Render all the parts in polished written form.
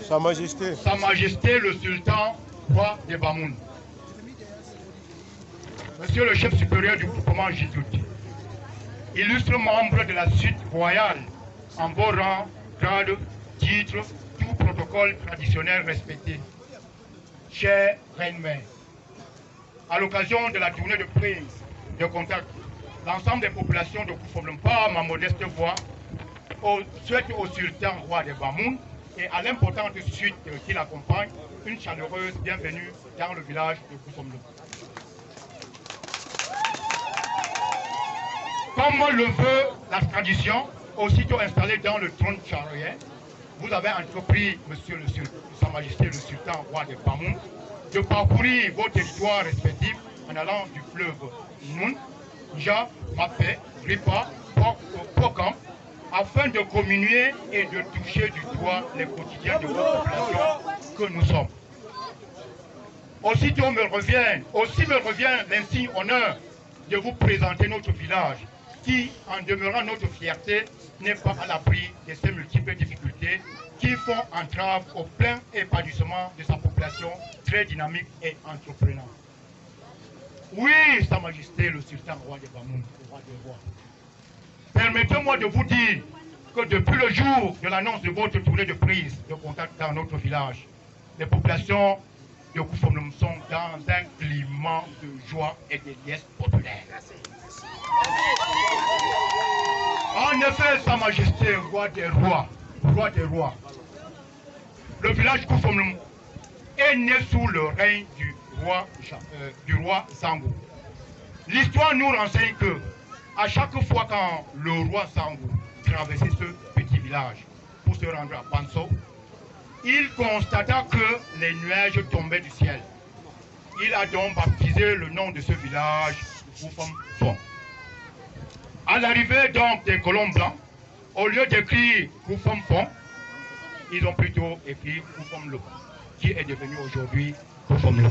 Sa Majesté le Sultan, roi des Bamoun. Monsieur le chef supérieur du groupement Jésuite, illustre membre de la suite royale, en vos rangs, grades, titres, tout protocole traditionnel respecté. Chère Reine-Mère, à l'occasion de la tournée de prise de contact, l'ensemble des populations de Koufomlum, par ma modeste voix, souhaite au Sultan roi des Bamoun et à l'importante suite qui l'accompagne une chaleureuse bienvenue dans le village de Koufomlum. Comme le veut la tradition, aussitôt installé dans le trône charrière, vous avez entrepris, Monsieur Sa Majesté le Sultan roi des Bamoun, de parcourir vos territoires respectifs en allant du fleuve Noun, Nja, Mapé, Ripa, Pokam, afin de communier et de toucher du doigt les quotidiens de vos populations que nous sommes. Aussi me revient l'insigne honneur de vous présenter notre village, qui, en demeurant notre fierté, n'est pas à l'abri de ces multiples difficultés qui font entrave au plein épanouissement de sa population très dynamique et entreprenante. Oui, Sa Majesté le Sultan roi des Bamoun, roi des rois. Permettez-moi de vous dire que depuis le jour de l'annonce de votre tournée de prise de contact dans notre village, les populations de Koufomlum sont dans un climat de joie et de liesse populaire. En effet, Sa Majesté, roi des rois, le village Koufomlum est né sous le règne du roi Sangou. L'histoire nous renseigne que, à chaque fois quand le roi Sangou traversait ce petit village pour se rendre à Panso, il constata que les nuages tombaient du ciel. Il a donc baptisé le nom de ce village Koufom Fon. À l'arrivée donc des colons blancs, au lieu d'écrire Koufom Fon, ils ont plutôt écrit Koufom Lo, qui est devenu aujourd'hui Koufom Lo.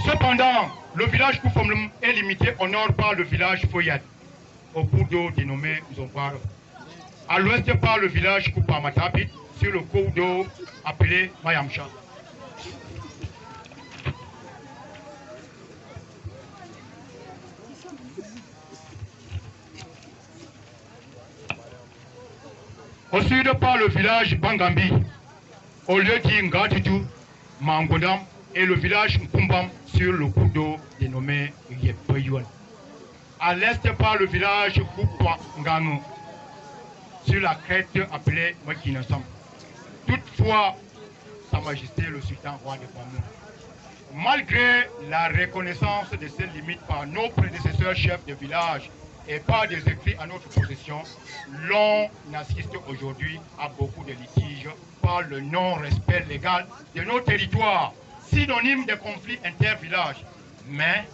Cependant, le village Koufomlum est limité au nord par le village Foyat, au cours d'eau dénommé Zompar. À l'ouest par le village Koupamatabit, sur le cours d'eau appelé Mayamcha. Au sud par le village Bangambi, au lieu d'Ingatidou, Mangodam, et le village Nkumbam sur le cours d'eau dénommé Yepayouan. À l'est par le village Koupangano, sur la crête appelée Makinasam. Toutefois, Sa Majesté le Sultan roi de Bamoun, malgré la reconnaissance de ces limites par nos prédécesseurs chefs de village et par des écrits à notre possession, l'on assiste aujourd'hui à beaucoup de litiges par le non-respect légal de nos territoires, synonyme de conflits inter-villages. Mais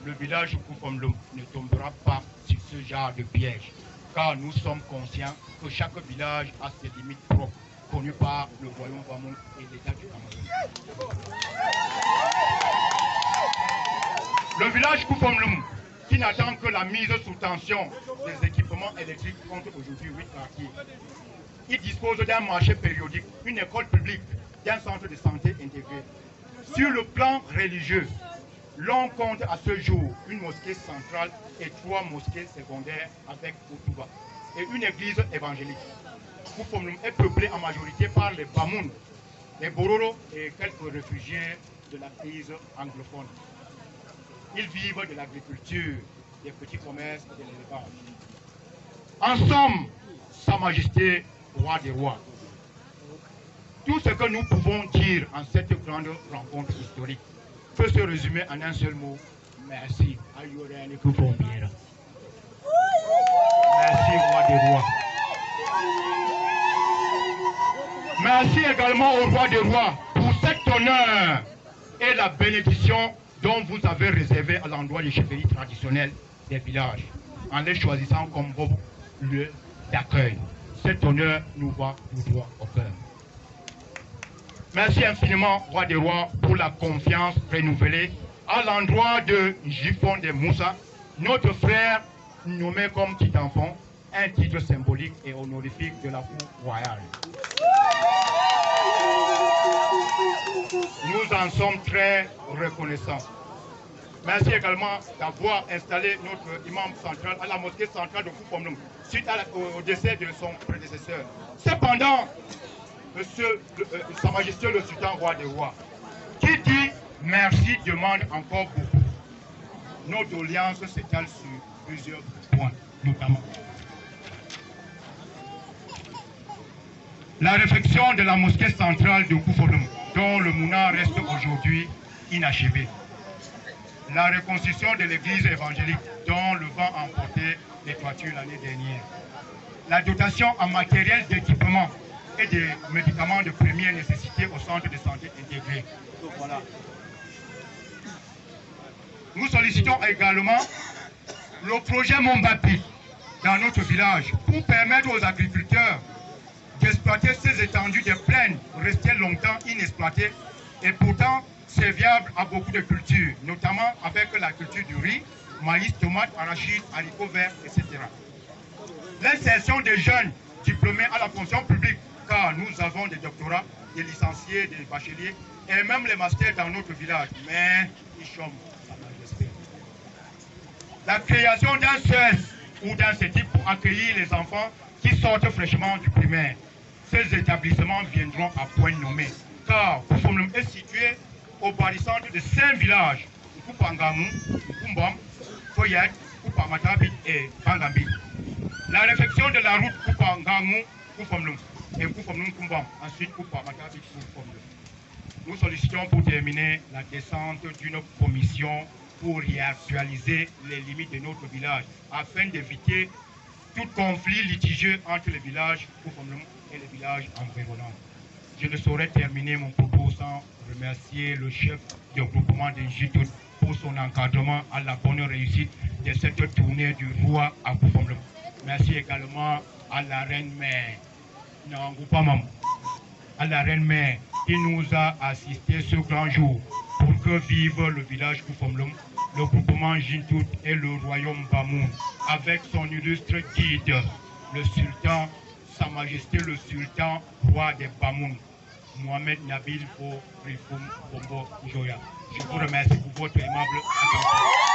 le village Koufomlum ne tombera pas sur ce genre de piège, car nous sommes conscients que chaque village a ses limites propres, connues par le royaume Bamoun et l'État du Cameroun. Le village Koufomlum, qui n'attend que la mise sous tension des équipements électriques, compte aujourd'hui 8 quartiers. Il dispose d'un marché périodique, une école publique, d'un centre de santé intégré. Sur le plan religieux, l'on compte à ce jour une mosquée centrale et 3 mosquées secondaires avec Outouba et une église évangélique. Koufomlum est peuplé en majorité par les Bamoun, les Bororo et quelques réfugiés de la crise anglophone. Ils vivent de l'agriculture, des petits commerces et de l'élevage. En somme, Sa Majesté, roi des rois, tout ce que nous pouvons dire en cette grande rencontre historique peut se résumer en un seul mot. Merci. Merci, roi des rois. Merci également au roi des rois pour cet honneur et la bénédiction dont vous avez réservé à l'endroit des chefferies traditionnelles des villages, en les choisissant comme vos lieux d'accueil. Cet honneur nous va tout droit au cœur. Merci infiniment, roi des rois, pour la confiance renouvelée à l'endroit de Jifon de Moussa, notre frère nommé comme petit enfant, un titre symbolique et honorifique de la cour royale. Nous en sommes très reconnaissants. Merci également d'avoir installé notre imam central à la mosquée centrale de Koufomnoum suite au décès de son prédécesseur. Cependant, Sa Majesté le Sultan Roi des Rois, qui dit merci demande encore beaucoup. Nos doléances s'étalent sur plusieurs points, notamment la réfection de la mosquée centrale de Koufomnoum, dont le mouna reste aujourd'hui inachevé. La reconstruction de l'église évangélique, dont le vent a emporté les toitures l'année dernière. La dotation en matériel d'équipement et de médicaments de première nécessité au centre de santé intégré. Donc voilà. Nous sollicitons également le projet Mombapi dans notre village pour permettre aux agriculteurs d'exploiter ces étendues de plaines restées longtemps inexploitées et pourtant c'est viable à beaucoup de cultures, notamment avec la culture du riz, maïs, tomates, arachides, haricots verts, etc. L'insertion des jeunes diplômés à la fonction publique, car nous avons des doctorats, des licenciés, des bacheliers et même les masters dans notre village, mais ils chôment, Sa Majesté. La création d'un CES ou d'un CETIP pour accueillir les enfants qui sortent fraîchement du primaire. Ces établissements viendront à point nommé, car Koufomnoum est situé au barycentre de 5 villages, Koupangamou, Kumbam, Foyet, Koupamatabit et Pangambi. La réfection de la route Koupangamou, Koufomnoum et Koufomnoum-Kumbam, ensuite Koupamatabit, Koufomnoum. Nous sollicitons pour terminer la descente d'une commission pour réactualiser les limites de notre village afin d'éviter tout conflit litigieux entre les villages Koufomnoum et les villages environnants. Je ne saurais terminer mon propos sans remercier le chef du groupement d'Injitout pour son encadrement à la bonne réussite de cette tournée du roi à Koufomnoum. Merci également à la reine-mère, à la reine-mère qui nous a assisté ce grand jour pour que vive le village Koufomnoum, le groupement Jintout et le royaume Bamoun, avec son illustre guide, le sultan, Sa Majesté le sultan roi des Bamoun, Mohamed Nabil Rifoum Bombo Joya. Je vous remercie pour votre aimable attention.